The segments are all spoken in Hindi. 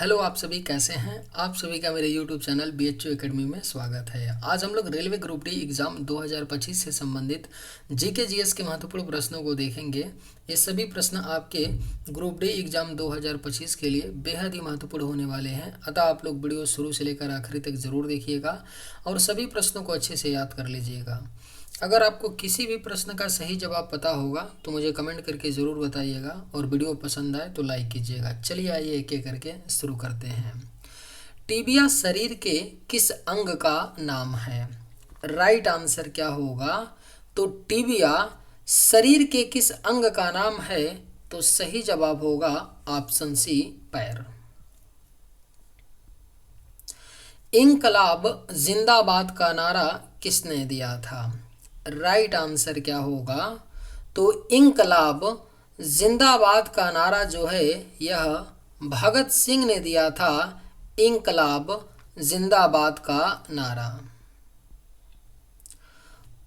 हेलो, आप सभी कैसे हैं। आप सभी का मेरे यूट्यूब चैनल BHU एकेडमी में स्वागत है। आज हम लोग रेलवे ग्रुप डी एग्ज़ाम 2025 से संबंधित जीके जीएस के महत्वपूर्ण प्रश्नों को देखेंगे। ये सभी प्रश्न आपके ग्रुप डी एग्ज़ाम 2025 के लिए बेहद ही महत्वपूर्ण होने वाले हैं, अतः आप लोग वीडियो शुरू से लेकर आखिरी तक ज़रूर देखिएगा और सभी प्रश्नों को अच्छे से याद कर लीजिएगा। अगर आपको किसी भी प्रश्न का सही जवाब पता होगा तो मुझे कमेंट करके ज़रूर बताइएगा और वीडियो पसंद आए तो लाइक कीजिएगा। चलिए आइए एक एक करके शुरू करते हैं। टीबिया शरीर के किस अंग का नाम है? राइट आंसर क्या होगा? तो टीबिया शरीर के किस अंग का नाम है? तो सही जवाब होगा ऑप्शन सी, पैर। इंकलाब जिंदाबाद का नारा किसने दिया था? राइट आंसर क्या होगा? तो इंकलाब जिंदाबाद का नारा जो है यह भगत सिंह ने दिया था। इंकलाब जिंदाबाद का नारा।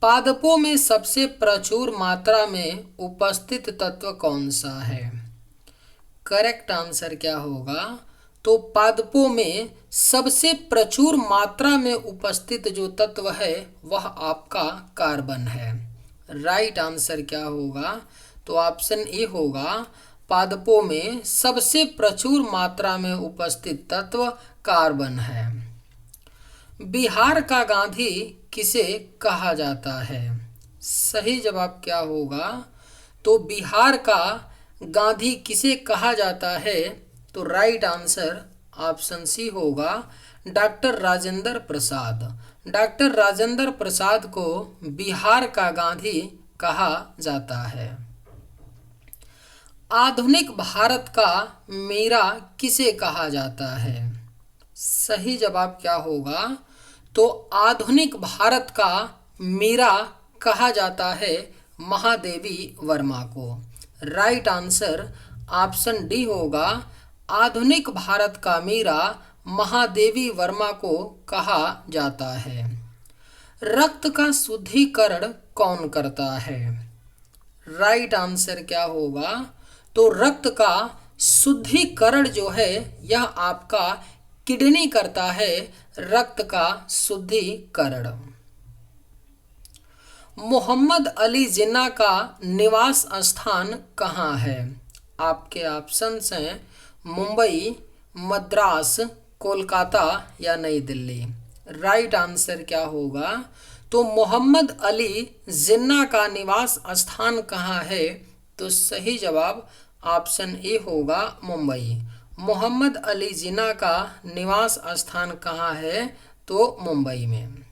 पादपों में सबसे प्रचुर मात्रा में उपस्थित तत्व कौन सा है? करेक्ट आंसर क्या होगा? तो पादपों में सबसे प्रचुर मात्रा में उपस्थित जो तत्व है वह आपका कार्बन है। राइट आंसर क्या होगा? तो ऑप्शन ए होगा, पादपों में सबसे प्रचुर मात्रा में उपस्थित तत्व कार्बन है। बिहार का गांधी किसे कहा जाता है? सही जवाब क्या होगा? तो बिहार का गांधी किसे कहा जाता है? तो राइट आंसर ऑप्शन सी होगा, डॉक्टर राजेंद्र प्रसाद। डॉक्टर राजेंद्र प्रसाद को बिहार का गांधी कहा जाता है। आधुनिक भारत का मीरा किसे कहा जाता है? सही जवाब क्या होगा? तो आधुनिक भारत का मीरा कहा जाता है महादेवी वर्मा को। राइट आंसर ऑप्शन डी होगा, आधुनिक भारत का मीरा महादेवी वर्मा को कहा जाता है। रक्त का शुद्धिकरण कौन करता है? राइट आंसर क्या होगा? तो रक्त का शुद्धिकरण जो है यह आपका किडनी करता है। रक्त का शुद्धिकरण। मोहम्मद अली जिन्ना का निवास स्थान कहाँ है? आपके ऑप्शंस हैं मुंबई, मद्रास, कोलकाता या नई दिल्ली। राइट आंसर क्या होगा? तो मोहम्मद अली जिन्ना का निवास स्थान कहाँ है? तो सही जवाब ऑप्शन ए होगा, मुंबई। मोहम्मद अली जिन्ना का निवास स्थान कहाँ है? तो मुंबई में।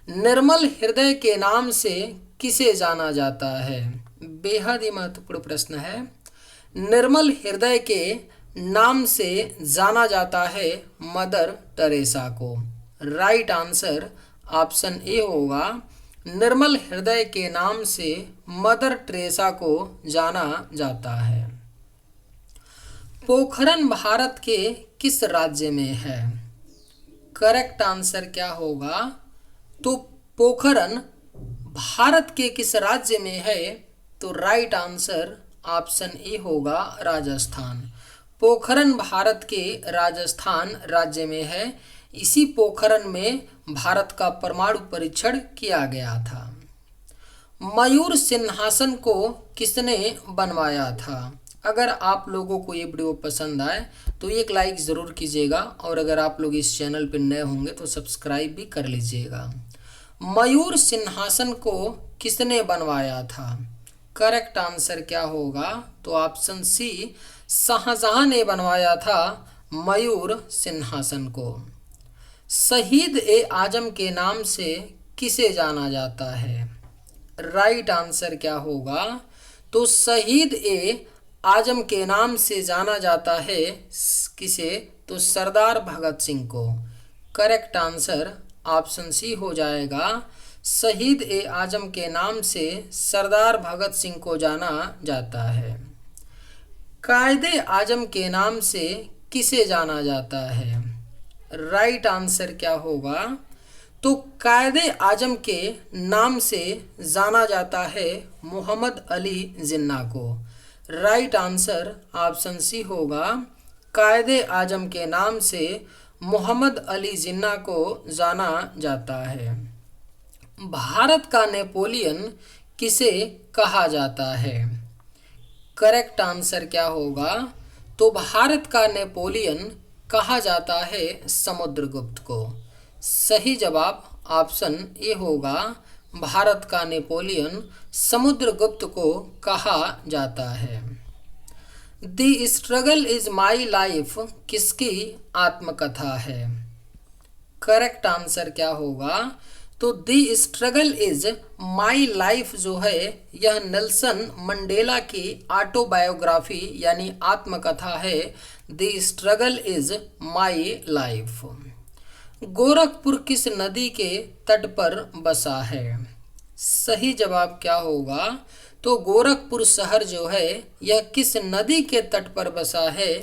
निर्मल हृदय के नाम से किसे जाना जाता है? बेहद ही महत्वपूर्ण प्रश्न है। निर्मल हृदय के नाम से जाना जाता है मदर टेरेसा को। राइट आंसर ऑप्शन ए होगा, निर्मल हृदय के नाम से मदर टेरेसा को जाना जाता है। पोखरन भारत के किस राज्य में है? करेक्ट आंसर क्या होगा? तो पोखरन भारत के किस राज्य में है? तो राइट आंसर ऑप्शन ए होगा, राजस्थान। पोखरन भारत के राजस्थान राज्य में है। इसी पोखरन में भारत का परमाणु परीक्षण किया गया था। मयूर सिंहासन को किसने बनवाया था? अगर आप लोगों को ये वीडियो पसंद आए तो एक लाइक ज़रूर कीजिएगा और अगर आप लोग इस चैनल पर नए होंगे तो सब्सक्राइब भी कर लीजिएगा। मयूर सिंहासन को किसने बनवाया था? करेक्ट आंसर क्या होगा? तो ऑप्शन सी, शाहजहां ने बनवाया था मयूर सिंहासन को। शहीद ए आजम के नाम से किसे जाना जाता है? राइट आंसर क्या होगा? तो शहीद ए आजम के नाम से जाना जाता है किसे? तो सरदार भगत सिंह को। करेक्ट आंसर ऑप्शन सी हो जाएगा, शहीद ए आजम के नाम से सरदार भगत सिंह को जाना जाता है। कायदे आजम के नाम से किसे जाना जाता है? राइट आंसर क्या होगा? तो कायदे आजम के नाम से जाना जाता है मोहम्मद अली जिन्ना को। राइट आंसर ऑप्शन सी होगा, कायदे आजम के नाम से मोहम्मद अली जिन्ना को जाना जाता है? भारत का नेपोलियन किसे कहा जाता है? करेक्ट आंसर क्या होगा? तो भारत का नेपोलियन कहा जाता है समुद्रगुप्त को। सही जवाब ऑप्शन ए होगा, भारत का नेपोलियन समुद्रगुप्त को कहा जाता है। The struggle is my life किसकी आत्मकथा है? करेक्ट आंसर क्या होगा? तो the struggle is my life जो है यह नेल्सन मंडेला की ऑटोबायोग्राफी यानी आत्मकथा है। The struggle is my life. Gorakhpur किस नदी के तट पर बसा है? सही जवाब क्या होगा? तो गोरखपुर शहर जो है यह किस नदी के तट पर बसा है?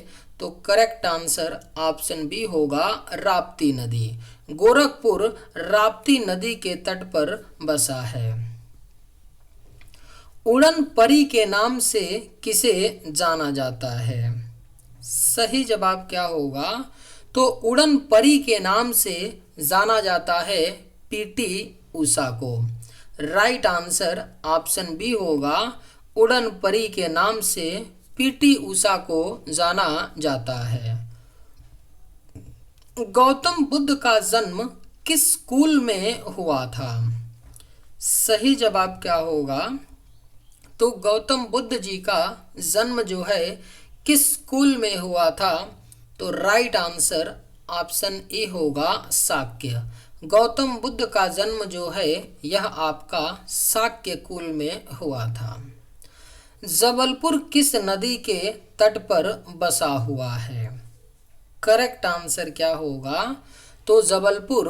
तो करेक्ट आंसर ऑप्शन बी होगा, राप्ती नदी। गोरखपुर राप्ती नदी के तट पर बसा है। उड़न परी के नाम से किसे जाना जाता है? सही जवाब क्या होगा? तो उड़न परी के नाम से जाना जाता है पीटी उषा को। राइट आंसर ऑप्शन बी होगा, उड़न परी के नाम से पीटी उषा को जाना जाता है। गौतम बुद्ध का जन्म किस स्कूल में हुआ था? सही जवाब क्या होगा? तो गौतम बुद्ध जी का जन्म जो है किस स्कूल में हुआ था? तो राइट आंसर ऑप्शन ए होगा, शाक्य। गौतम बुद्ध का जन्म जो है यह आपका शाक्य कुल में हुआ था। जबलपुर किस नदी के तट पर बसा हुआ है? करेक्ट आंसर क्या होगा? तो जबलपुर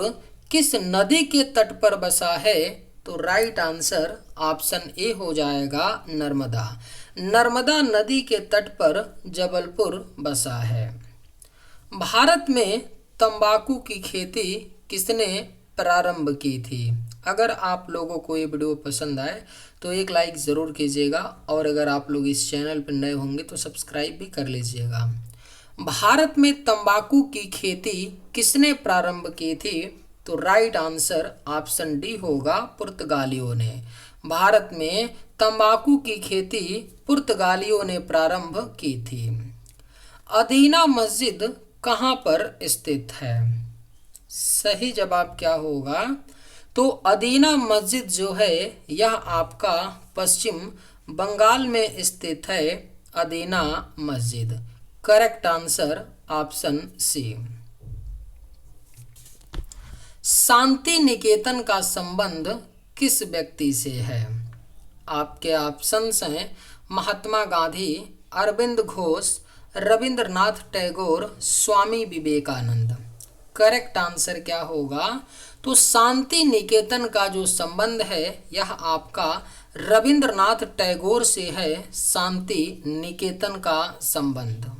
किस नदी के तट पर बसा है? तो राइट आंसर ऑप्शन ए हो जाएगा, नर्मदा। नर्मदा नदी के तट पर जबलपुर बसा है। भारत में तंबाकू की खेती किसने प्रारंभ की थी? अगर आप लोगों को ये वीडियो पसंद आए तो एक लाइक ज़रूर कीजिएगा, और अगर आप लोग इस चैनल पर नए होंगे तो सब्सक्राइब भी कर लीजिएगा। भारत में तंबाकू की खेती किसने प्रारंभ की थी? तो राइट आंसर ऑप्शन डी होगा, पुर्तगालियों ने। भारत में तंबाकू की खेती पुर्तगालियों ने प्रारंभ की थी। अदीना मस्जिद कहाँ पर स्थित है? सही जवाब क्या होगा? तो अदीना मस्जिद जो है यह आपका पश्चिम बंगाल में स्थित है, अदीना मस्जिद। Correct answer option C. Santiniketan का संबंध किस व्यक्ति से है? आपके ऑप्शंस हैं महात्मा गांधी, अरविंद घोष, रविंद्रनाथ टैगोर, स्वामी विवेकानंद। करेक्ट आंसर क्या होगा? तो शांति निकेतन का जो संबंध है यह आपका रविंद्रनाथ टैगोर से है, शांति निकेतन का संबंध।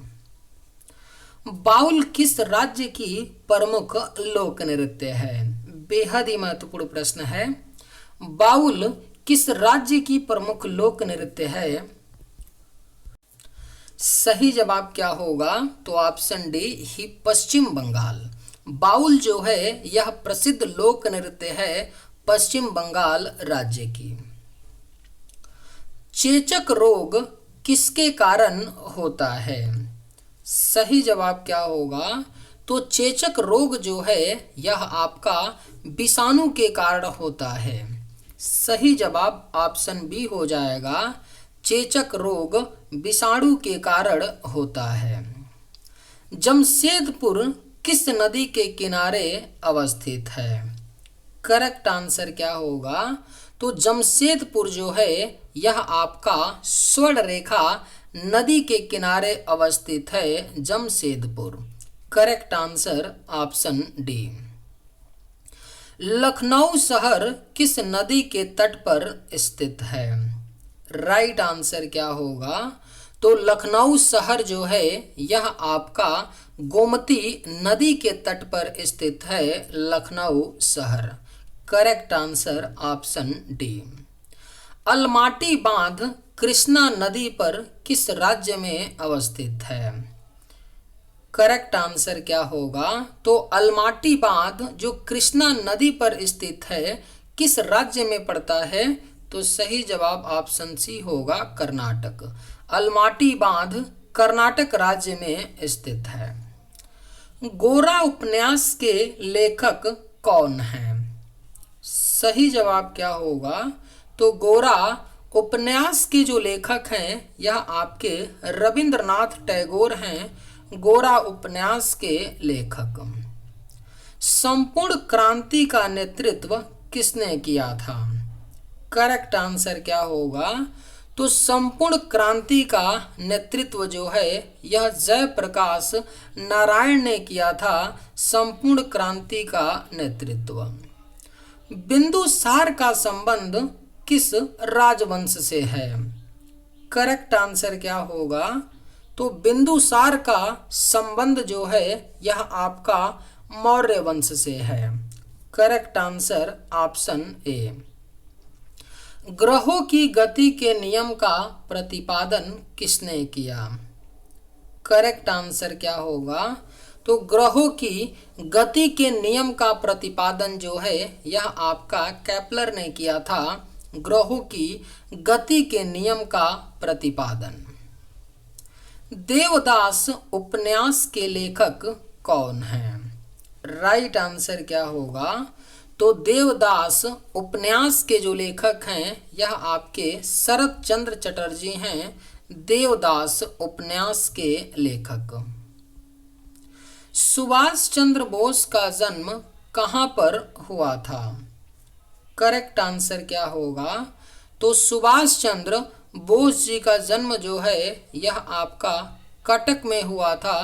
बाउल किस राज्य की प्रमुख लोक नृत्य है? बेहद ही महत्वपूर्ण प्रश्न है। बाउल किस राज्य की प्रमुख लोक नृत्य है? सही जवाब क्या होगा? तो ऑप्शन डी ही, पश्चिम बंगाल। बाउल जो है यह प्रसिद्ध लोक नृत्य है पश्चिम बंगाल राज्य की। चेचक रोग किसके कारण होता है? सही जवाब क्या होगा? तो चेचक रोग जो है यह आपका विषाणु के कारण होता है। सही जवाब ऑप्शन बी हो जाएगा, चेचक रोग विषाणु के कारण होता है। जमशेदपुर किस नदी के किनारे अवस्थित है? करेक्ट आंसर क्या होगा? तो जमशेदपुर जो है यह आपका स्वर्ण रेखा नदी के किनारे अवस्थित है, Jamshedpur. Correct answer option D. Lucknow शहर किस नदी के तट पर स्थित है? राइट आंसर क्या होगा? तो लखनऊ शहर जो है यह आपका गोमती नदी के तट पर स्थित है, लखनऊ शहर। Correct answer option D. Almaty बांध कृष्णा नदी पर किस राज्य में अवस्थित है? करेक्ट आंसर क्या होगा? तो अलमाटी बांध जो कृष्णा नदी पर स्थित है किस राज्य में पड़ता है? तो सही जवाब ऑप्शन सी होगा, कर्नाटक। अलमाटी बांध कर्नाटक राज्य में स्थित है। गोरा उपन्यास के लेखक कौन हैं? सही जवाब क्या होगा? तो गोरा उपन्यास के जो लेखक हैं यह आपके रविंद्रनाथ टैगोर हैं, गोरा उपन्यास के लेखक। संपूर्ण क्रांति का नेतृत्व किसने किया था? करेक्ट आंसर क्या होगा? तो संपूर्ण क्रांति का नेतृत्व जो है यह जयप्रकाश नारायण ने किया था, संपूर्ण क्रांति का नेतृत्व। बिंदुसार का संबंध किस राजवंश से है? करेक्ट आंसर क्या होगा? तो बिंदुसार का संबंध जो है यह आपका मौर्य वंश से है। Correct answer option A. ग्रहों की गति के नियम का प्रतिपादन किसने किया? करेक्ट आंसर क्या होगा? तो ग्रहों की गति के नियम का प्रतिपादन जो है यह आपका केपलर ने किया था, ग्रहों की गति के नियम का प्रतिपादन। देवदास उपन्यास के लेखक कौन हैं? राइट आंसर क्या होगा? तो देवदास उपन्यास के जो लेखक हैं यह आपके शरत चंद्र चटर्जी हैं, देवदास उपन्यास के लेखक। सुभाष चंद्र बोस का जन्म कहाँ पर हुआ था? करेक्ट आंसर क्या होगा? तो सुभाष चंद्र बोस जी का जन्म जो है यह आपका कटक में हुआ था,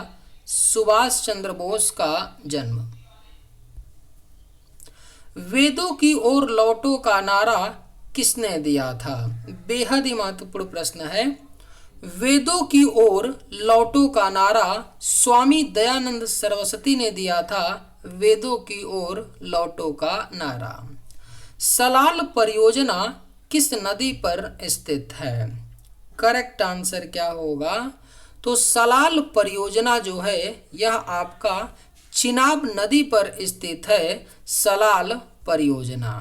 सुभाष चंद्र बोस का जन्म। वेदों की ओर लौटो का नारा किसने दिया था? बेहद ही महत्वपूर्ण प्रश्न है। वेदों की ओर लौटो का नारा स्वामी दयानंद सरस्वती ने दिया था, वेदों की ओर लौटो का नारा। सलाल परियोजना किस नदी पर स्थित है? करेक्ट आंसर क्या होगा? तो सलाल परियोजना जो है यह आपका चिनाब नदी पर स्थित है, सलाल परियोजना।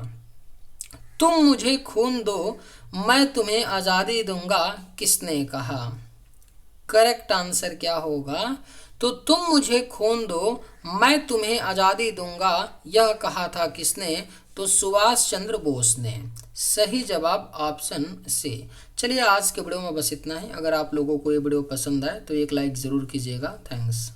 तुम मुझे खून दो मैं तुम्हें आज़ादी दूंगा किसने कहा? करेक्ट आंसर क्या होगा? तो तुम मुझे खून दो मैं तुम्हें आज़ादी दूंगा यह कहा था किसने? तो सुभाष चंद्र बोस ने। सही जवाब ऑप्शन सी। चलिए आज के वीडियो में बस इतना ही। अगर आप लोगों को ये वीडियो पसंद आए तो एक लाइक ज़रूर कीजिएगा। थैंक्स।